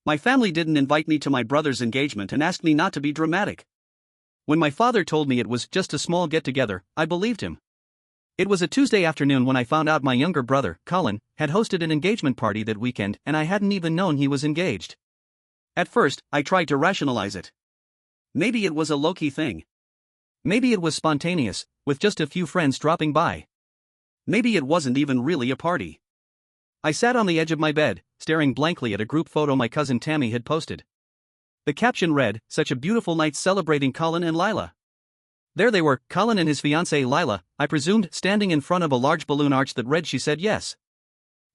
My family didn't invite me to my brother's engagement and asked me not to be dramatic. When my father told me it was just a small get-together, I believed him. It was a Tuesday afternoon when I found out my younger brother, Colin, had hosted an engagement party that weekend and I hadn't even known he was engaged. At first, I tried to rationalize it. Maybe it was a low-key thing. Maybe it was spontaneous, with just a few friends dropping by. Maybe it wasn't even really a party. I sat on the edge of my bed, staring blankly at a group photo my cousin Tammy had posted. The caption read, "Such a beautiful night celebrating Colin and Lila." There they were, Colin and his fiancée Lila, I presumed, standing in front of a large balloon arch that read "She said yes."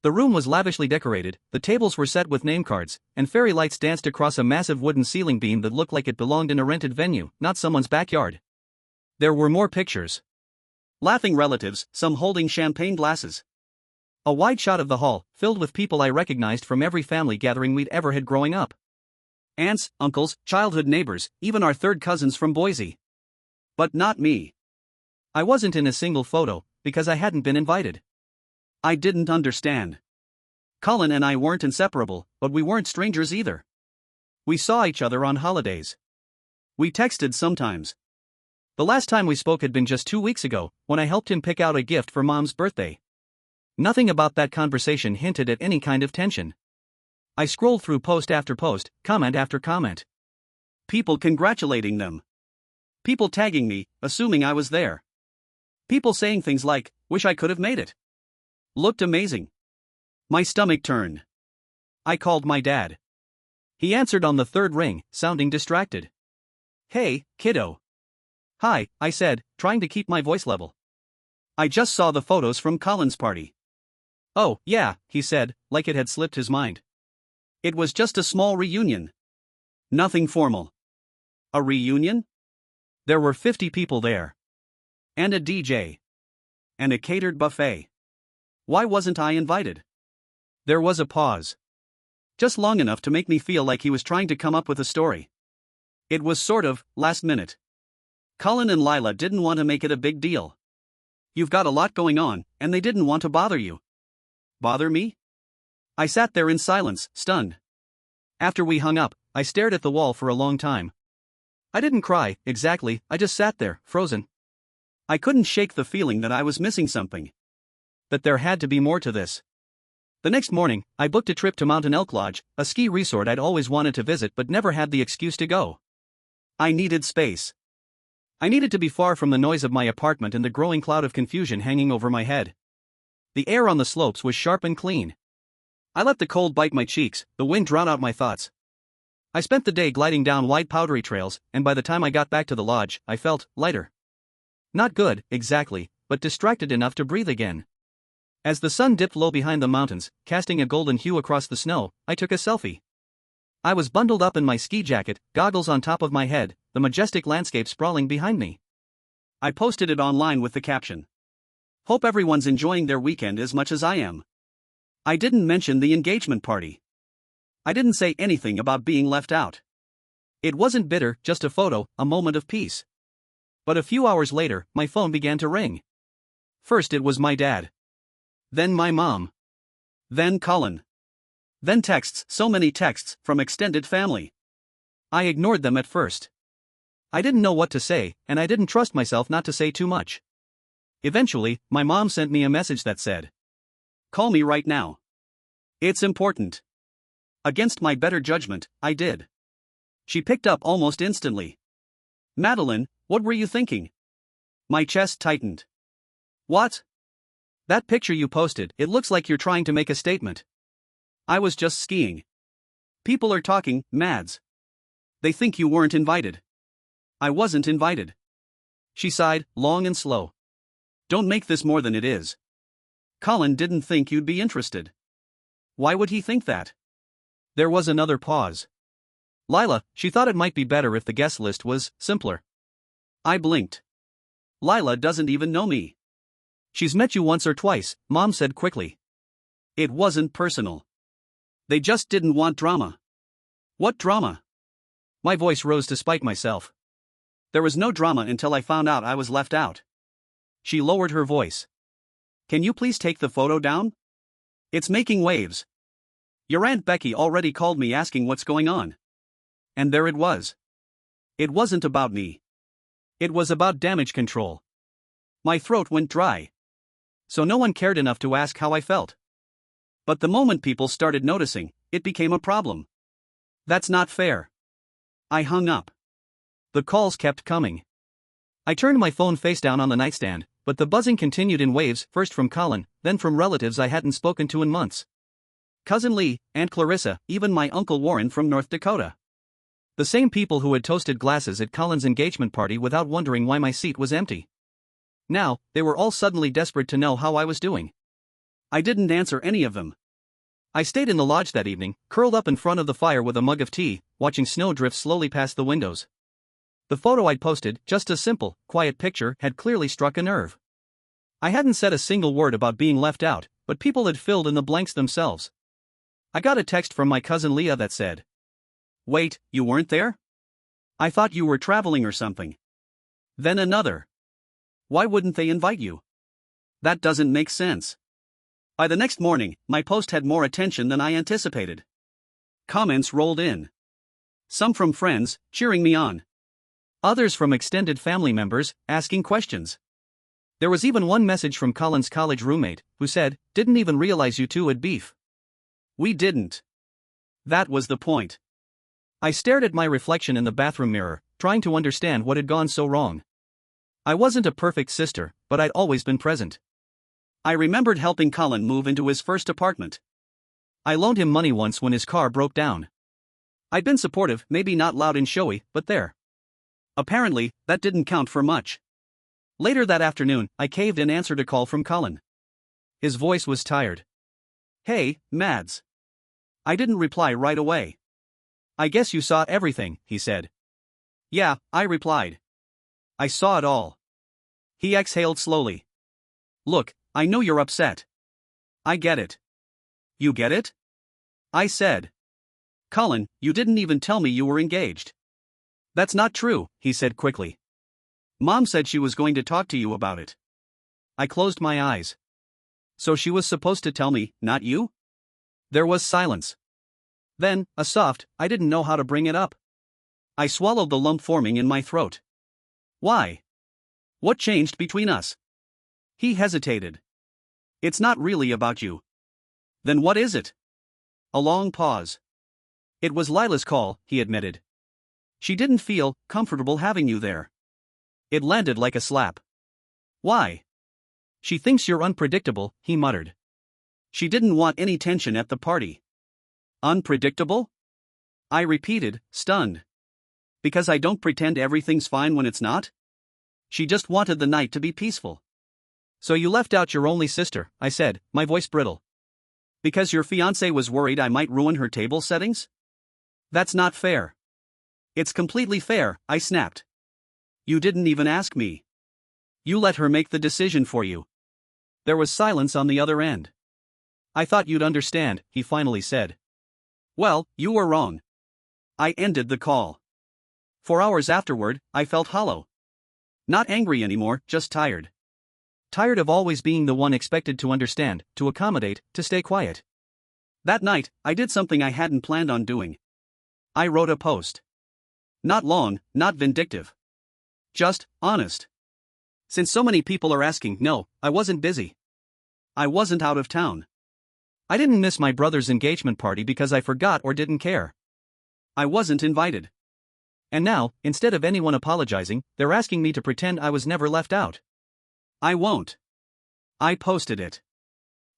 The room was lavishly decorated, the tables were set with name cards, and fairy lights danced across a massive wooden ceiling beam that looked like it belonged in a rented venue, not someone's backyard. There were more pictures. Laughing relatives, some holding champagne glasses. A wide shot of the hall, filled with people I recognized from every family gathering we'd ever had growing up. Aunts, uncles, childhood neighbors, even our third cousins from Boise. But not me. I wasn't in a single photo, because I hadn't been invited. I didn't understand. Colin and I weren't inseparable, but we weren't strangers either. We saw each other on holidays. We texted sometimes. The last time we spoke had been just 2 weeks ago, when I helped him pick out a gift for Mom's birthday. Nothing about that conversation hinted at any kind of tension. I scrolled through post after post, comment after comment. People congratulating them. People tagging me, assuming I was there. People saying things like, "Wish I could have made it. Looked amazing." My stomach turned. I called my dad. He answered on the third ring, sounding distracted. "Hey, kiddo." "Hi," I said, trying to keep my voice level. "I just saw the photos from Colin's party." "Oh, yeah," he said, like it had slipped his mind. "It was just a small reunion. Nothing formal." A reunion? There were 50 people there. And a DJ. And a catered buffet. Why wasn't I invited? There was a pause. Just long enough to make me feel like he was trying to come up with a story. It was sort of last minute. Colin and Lila didn't want to make it a big deal. You've got a lot going on, and they didn't want to bother you. Bother me? I sat there in silence, stunned. After we hung up, I stared at the wall for a long time. I didn't cry, exactly, I just sat there, frozen. I couldn't shake the feeling that I was missing something. That there had to be more to this. The next morning, I booked a trip to Mountain Elk Lodge, a ski resort I'd always wanted to visit but never had the excuse to go. I needed space. I needed to be far from the noise of my apartment and the growing cloud of confusion hanging over my head. The air on the slopes was sharp and clean. I let the cold bite my cheeks, the wind drown out my thoughts. I spent the day gliding down wide powdery trails, and by the time I got back to the lodge, I felt lighter. Not good, exactly, but distracted enough to breathe again. As the sun dipped low behind the mountains, casting a golden hue across the snow, I took a selfie. I was bundled up in my ski jacket, goggles on top of my head, the majestic landscape sprawling behind me. I posted it online with the caption, "Hope everyone's enjoying their weekend as much as I am." I didn't mention the engagement party. I didn't say anything about being left out. It wasn't bitter, just a photo, a moment of peace. But a few hours later, my phone began to ring. First it was my dad. Then my mom. Then Colin. Then texts, so many texts, from extended family. I ignored them at first. I didn't know what to say, and I didn't trust myself not to say too much. Eventually, my mom sent me a message that said, "Call me right now. It's important." Against my better judgment, I did. She picked up almost instantly. "Madeline, what were you thinking?" My chest tightened. "What?" "That picture you posted, it looks like you're trying to make a statement." "I was just skiing." "People are talking, Mads. They think you weren't invited." "I wasn't invited." She sighed, long and slow. "Don't make this more than it is. Colin didn't think you'd be interested." "Why would he think that?" There was another pause. "Lila, she thought it might be better if the guest list was simpler." I blinked. "Lila doesn't even know me." "She's met you once or twice," Mom said quickly. "It wasn't personal. They just didn't want drama." "What drama?" My voice rose to spite myself. "There was no drama until I found out I was left out." She lowered her voice. "Can you please take the photo down? It's making waves." Your Aunt Becky already called me asking what's going on. And there it was. It wasn't about me. It was about damage control. My throat went dry. So no one cared enough to ask how I felt. But the moment people started noticing, it became a problem. That's not fair. I hung up. The calls kept coming. I turned my phone face down on the nightstand, but the buzzing continued in waves, first from Colin, then from relatives I hadn't spoken to in months. Cousin Lee, Aunt Clarissa, even my Uncle Warren from North Dakota. The same people who had toasted glasses at Colin's engagement party without wondering why my seat was empty. Now, they were all suddenly desperate to know how I was doing. I didn't answer any of them. I stayed in the lodge that evening, curled up in front of the fire with a mug of tea, watching snow drift slowly past the windows. The photo I'd posted, just a simple, quiet picture, had clearly struck a nerve. I hadn't said a single word about being left out, but people had filled in the blanks themselves. I got a text from my cousin Leah that said, "Wait, you weren't there? I thought you were traveling or something." Then another. "Why wouldn't they invite you? That doesn't make sense." By the next morning, my post had more attention than I anticipated. Comments rolled in. Some from friends, cheering me on. Others from extended family members, asking questions. There was even one message from Colin's college roommate, who said, "Didn't even realize you two had beef." We didn't. That was the point. I stared at my reflection in the bathroom mirror, trying to understand what had gone so wrong. I wasn't a perfect sister, but I'd always been present. I remembered helping Colin move into his first apartment. I loaned him money once when his car broke down. I'd been supportive, maybe not loud and showy, but there. Apparently, that didn't count for much. Later that afternoon, I caved and answered a call from Colin. His voice was tired. "Hey, Mads." I didn't reply right away. "I guess you saw everything," he said. "Yeah," I replied. "I saw it all." He exhaled slowly. "Look, I know you're upset. I get it." "You get it?" I said. "Colin, you didn't even tell me you were engaged." "That's not true," he said quickly. "Mom said she was going to talk to you about it." I closed my eyes. So she was supposed to tell me, not you? There was silence. Then, a soft, I didn't know how to bring it up. I swallowed the lump forming in my throat. "Why? What changed between us?" He hesitated. "It's not really about you." "Then what is it?" A long pause. "It was Lila's call," he admitted. "She didn't feel comfortable having you there." It landed like a slap. "Why?" "She thinks you're unpredictable," he muttered. "She didn't want any tension at the party." "Unpredictable?" I repeated, stunned. "Because I don't pretend everything's fine when it's not?" "She just wanted the night to be peaceful." "So you left out your only sister," I said, my voice brittle. "Because your fiancé was worried I might ruin her table settings?" "That's not fair." "It's completely fair," I snapped. "You didn't even ask me. You let her make the decision for you." There was silence on the other end. "I thought you'd understand," he finally said. "Well, you were wrong." I ended the call. For hours afterward, I felt hollow. Not angry anymore, just tired. Tired of always being the one expected to understand, to accommodate, to stay quiet. That night, I did something I hadn't planned on doing. I wrote a post. Not long, not vindictive. Just honest. Since so many people are asking, no, I wasn't busy. I wasn't out of town. I didn't miss my brother's engagement party because I forgot or didn't care. I wasn't invited. And now, instead of anyone apologizing, they're asking me to pretend I was never left out. I won't. I posted it.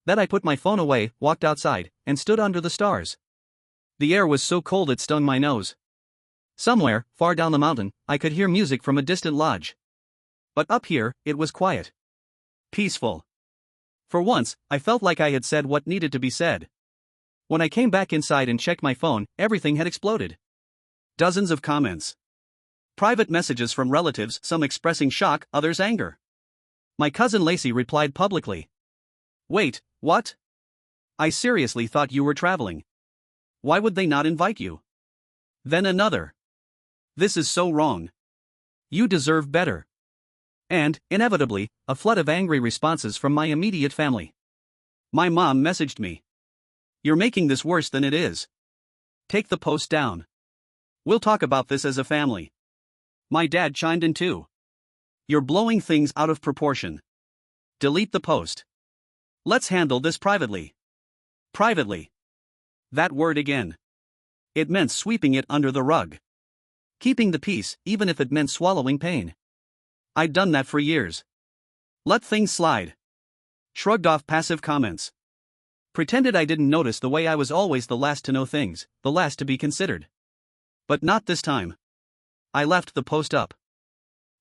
Then I put my phone away, walked outside, and stood under the stars. The air was so cold it stung my nose. Somewhere, far down the mountain, I could hear music from a distant lodge. But up here, it was quiet. Peaceful. For once, I felt like I had said what needed to be said. When I came back inside and checked my phone, everything had exploded. Dozens of comments. Private messages from relatives, some expressing shock, others anger. My cousin Lacey replied publicly. "Wait, what? I seriously thought you were traveling. Why would they not invite you?" Then another. "This is so wrong. You deserve better." And, inevitably, a flood of angry responses from my immediate family. My mom messaged me. You're making this worse than it is. Take the post down. We'll talk about this as a family. My dad chimed in too. You're blowing things out of proportion. Delete the post. Let's handle this privately. Privately. That word again. It meant sweeping it under the rug. Keeping the peace, even if it meant swallowing pain. I'd done that for years. Let things slide. Shrugged off passive comments. Pretended I didn't notice the way I was always the last to know things, the last to be considered. But not this time. I left the post up.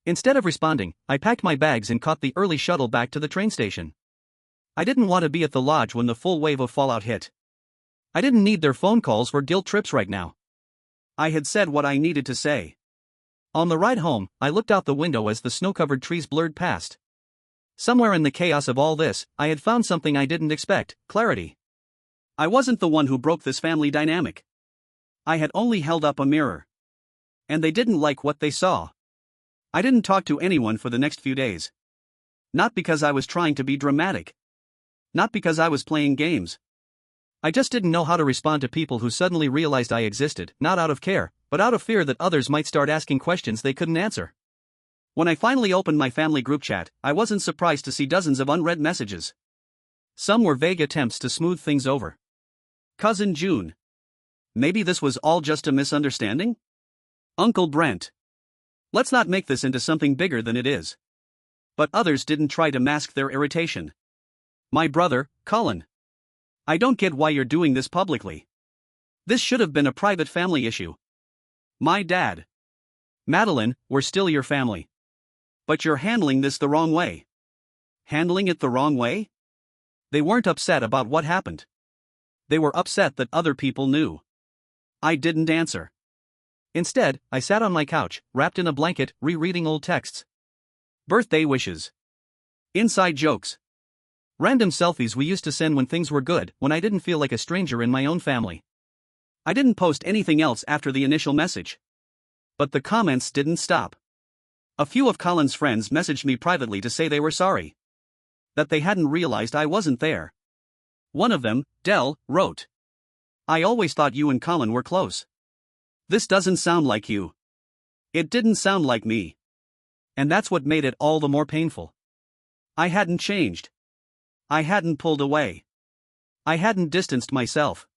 Instead of responding, I packed my bags and caught the early shuttle back to the train station. I didn't want to be at the lodge when the full wave of fallout hit. I didn't need their phone calls or guilt trips right now. I had said what I needed to say. On the ride home, I looked out the window as the snow-covered trees blurred past. Somewhere in the chaos of all this, I had found something I didn't expect: clarity. I wasn't the one who broke this family dynamic. I had only held up a mirror. And they didn't like what they saw. I didn't talk to anyone for the next few days. Not because I was trying to be dramatic. Not because I was playing games. I just didn't know how to respond to people who suddenly realized I existed, not out of care, but out of fear that others might start asking questions they couldn't answer. When I finally opened my family group chat, I wasn't surprised to see dozens of unread messages. Some were vague attempts to smooth things over. Cousin June. Maybe this was all just a misunderstanding? Uncle Brent. Let's not make this into something bigger than it is. But others didn't try to mask their irritation. My brother, Colin. I don't get why you're doing this publicly. This should have been a private family issue. My dad. Madeline, we're still your family. But you're handling this the wrong way. Handling it the wrong way? They weren't upset about what happened. They were upset that other people knew. I didn't answer. Instead, I sat on my couch, wrapped in a blanket, rereading old texts. Birthday wishes. Inside jokes. Random selfies we used to send when things were good, when I didn't feel like a stranger in my own family. I didn't post anything else after the initial message. But the comments didn't stop. A few of Colin's friends messaged me privately to say they were sorry. That they hadn't realized I wasn't there. One of them, Dell, wrote, I always thought you and Colin were close. This doesn't sound like you. It didn't sound like me. And that's what made it all the more painful. I hadn't changed. I hadn't pulled away. I hadn't distanced myself.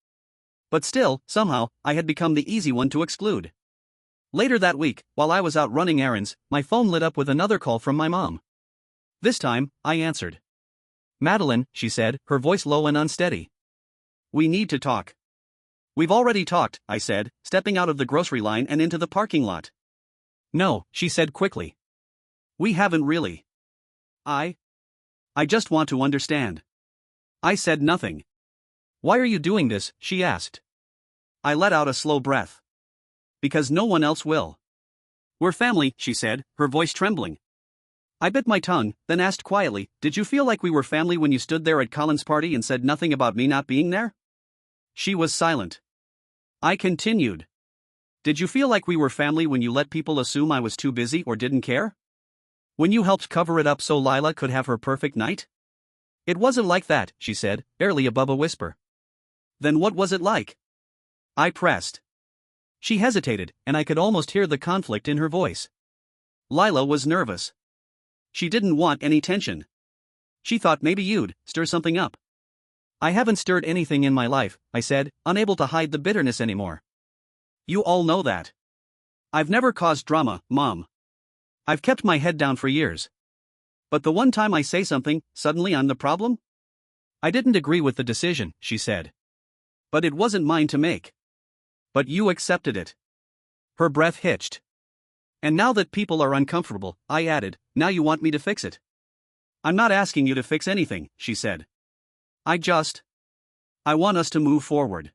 But still, somehow, I had become the easy one to exclude. Later that week, while I was out running errands, my phone lit up with another call from my mom. This time, I answered. Madeline, she said, her voice low and unsteady. We need to talk. We've already talked, I said, stepping out of the grocery line and into the parking lot. No, she said quickly. We haven't really. I just want to understand. I said nothing. Why are you doing this? She asked. I let out a slow breath. Because no one else will. We're family, she said, her voice trembling. I bit my tongue, then asked quietly, did you feel like we were family when you stood there at Colin's party and said nothing about me not being there? She was silent. I continued. Did you feel like we were family when you let people assume I was too busy or didn't care? When you helped cover it up so Lila could have her perfect night? It wasn't like that, she said, barely above a whisper. Then what was it like? I pressed. She hesitated, and I could almost hear the conflict in her voice. Lila was nervous. She didn't want any tension. She thought maybe you'd stir something up. I haven't stirred anything in my life, I said, unable to hide the bitterness anymore. You all know that. I've never caused drama, Mom. I've kept my head down for years. But the one time I say something, suddenly I'm the problem? I didn't agree with the decision, she said. But it wasn't mine to make. But you accepted it. Her breath hitched. And now that people are uncomfortable, I added, now you want me to fix it. I'm not asking you to fix anything, she said. I want us to move forward.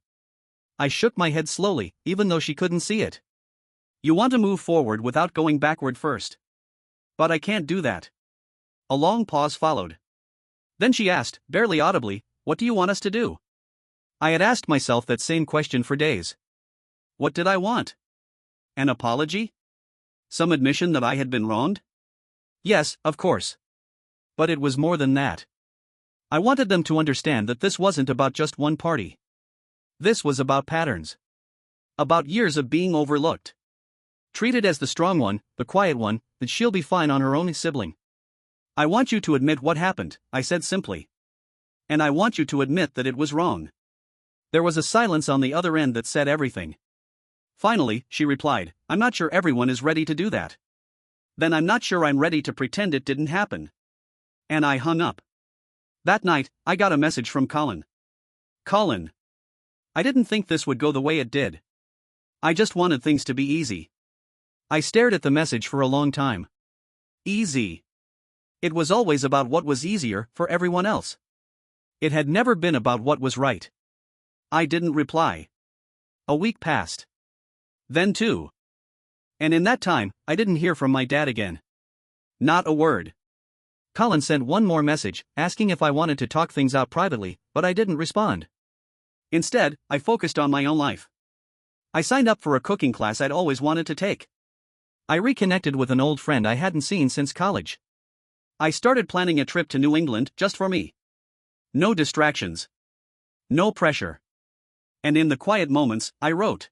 I shook my head slowly, even though she couldn't see it. You want to move forward without going backward first. But I can't do that. A long pause followed. Then she asked, barely audibly, what do you want us to do? I had asked myself that same question for days. What did I want? An apology? Some admission that I had been wronged? Yes, of course. But it was more than that. I wanted them to understand that this wasn't about just one party. This was about patterns. About years of being overlooked. Treated as the strong one, the quiet one, that she'll be fine on her only sibling. I want you to admit what happened, I said simply. And I want you to admit that it was wrong. There was a silence on the other end that said everything. Finally, she replied, I'm not sure everyone is ready to do that. Then I'm not sure I'm ready to pretend it didn't happen. And I hung up. That night, I got a message from Colin. Colin. I didn't think this would go the way it did. I just wanted things to be easy. I stared at the message for a long time. Easy. It was always about what was easier for everyone else. It had never been about what was right. I didn't reply. A week passed. Then 2. And in that time, I didn't hear from my dad again. Not a word. Colin sent one more message, asking if I wanted to talk things out privately, but I didn't respond. Instead, I focused on my own life. I signed up for a cooking class I'd always wanted to take. I reconnected with an old friend I hadn't seen since college. I started planning a trip to New England just for me. No distractions. No pressure. And in the quiet moments, I wrote.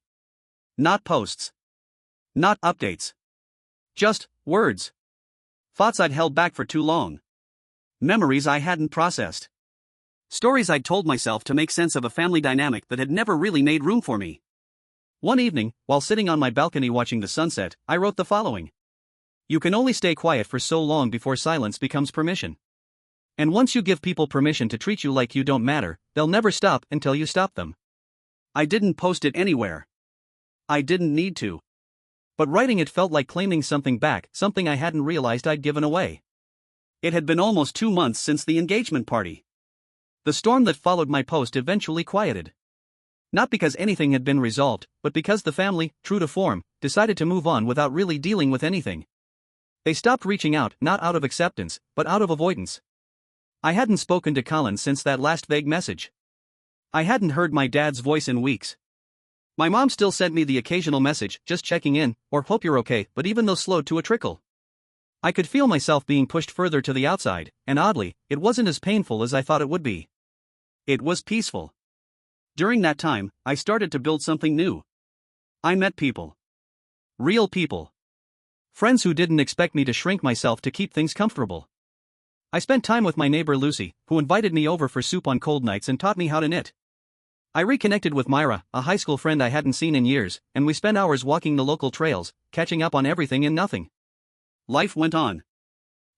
Not posts. Not updates. Just words. Thoughts I'd held back for too long. Memories I hadn't processed. Stories I'd told myself to make sense of a family dynamic that had never really made room for me. One evening, while sitting on my balcony watching the sunset, I wrote the following. You can only stay quiet for so long before silence becomes permission. And once you give people permission to treat you like you don't matter, they'll never stop until you stop them. I didn't post it anywhere. I didn't need to. But writing it felt like claiming something back, something I hadn't realized I'd given away. It had been almost 2 months since the engagement party. The storm that followed my post eventually quieted. Not because anything had been resolved, but because the family, true to form, decided to move on without really dealing with anything. They stopped reaching out, not out of acceptance, but out of avoidance. I hadn't spoken to Colin since that last vague message. I hadn't heard my dad's voice in weeks. My mom still sent me the occasional message, just checking in, or hope you're okay, but even though slowed to a trickle. I could feel myself being pushed further to the outside, and oddly, it wasn't as painful as I thought it would be. It was peaceful. During that time, I started to build something new. I met people. Real people. Friends who didn't expect me to shrink myself to keep things comfortable. I spent time with my neighbor Lucy, who invited me over for soup on cold nights and taught me how to knit. I reconnected with Myra, a high school friend I hadn't seen in years, and we spent hours walking the local trails, catching up on everything and nothing. Life went on.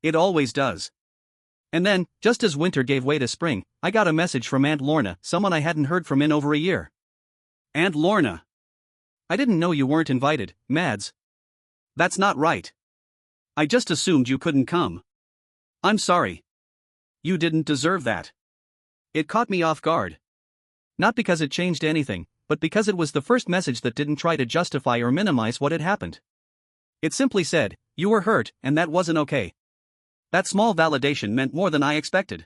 It always does. And then, just as winter gave way to spring, I got a message from Aunt Lorna, someone I hadn't heard from in over a year. Aunt Lorna. I didn't know you weren't invited, Mads. That's not right. I just assumed you couldn't come. I'm sorry. You didn't deserve that. It caught me off guard. Not because it changed anything, but because it was the first message that didn't try to justify or minimize what had happened. It simply said, you were hurt, and that wasn't okay. That small validation meant more than I expected.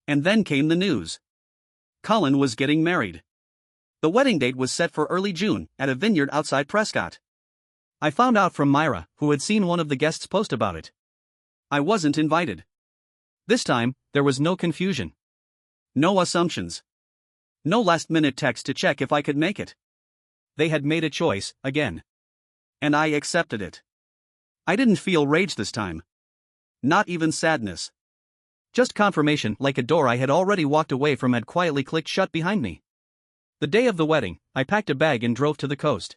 And then came the news. Colin was getting married. The wedding date was set for early June, at a vineyard outside Prescott. I found out from Myra, who had seen one of the guests post about it. I wasn't invited. This time, there was no confusion. No assumptions. No last-minute text to check if I could make it. They had made a choice, again. And I accepted it. I didn't feel rage this time. Not even sadness. Just confirmation, like a door I had already walked away from had quietly clicked shut behind me. The day of the wedding, I packed a bag and drove to the coast.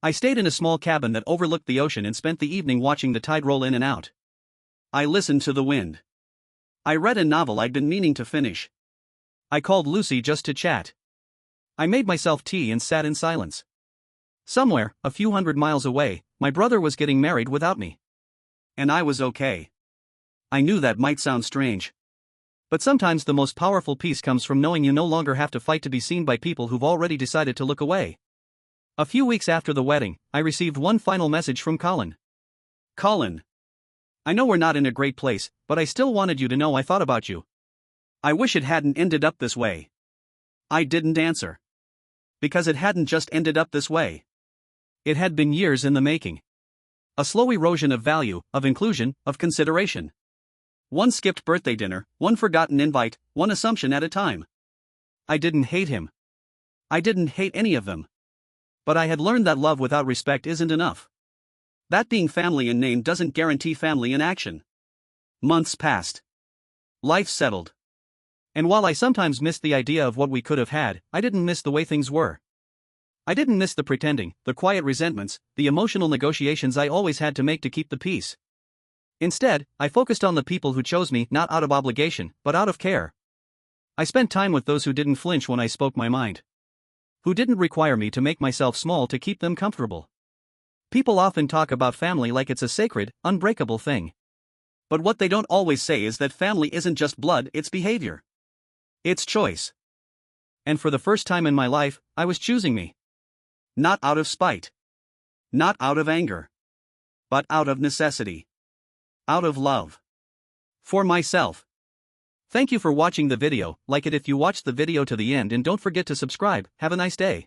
I stayed in a small cabin that overlooked the ocean and spent the evening watching the tide roll in and out. I listened to the wind. I read a novel I'd been meaning to finish. I called Lucy just to chat. I made myself tea and sat in silence. Somewhere, a few hundred miles away, my brother was getting married without me. And I was okay. I knew that might sound strange. But sometimes the most powerful peace comes from knowing you no longer have to fight to be seen by people who've already decided to look away. A few weeks after the wedding, I received one final message from Colin. Colin. I know we're not in a great place, but I still wanted you to know I thought about you. I wish it hadn't ended up this way. I didn't answer. Because it hadn't just ended up this way. It had been years in the making. A slow erosion of value, of inclusion, of consideration. One skipped birthday dinner, one forgotten invite, one assumption at a time. I didn't hate him. I didn't hate any of them. But I had learned that love without respect isn't enough. That being family in name doesn't guarantee family in action. Months passed. Life settled. And while I sometimes missed the idea of what we could have had, I didn't miss the way things were. I didn't miss the pretending, the quiet resentments, the emotional negotiations I always had to make to keep the peace. Instead, I focused on the people who chose me not out of obligation, but out of care. I spent time with those who didn't flinch when I spoke my mind. Who didn't require me to make myself small to keep them comfortable. People often talk about family like it's a sacred, unbreakable thing. But what they don't always say is that family isn't just blood, it's behavior. It's choice. And for the first time in my life, I was choosing me. Not out of spite. Not out of anger. But out of necessity. Out of love. For myself. Thank you for watching the video. Like it if you watched the video to the end and don't forget to subscribe. Have a nice day.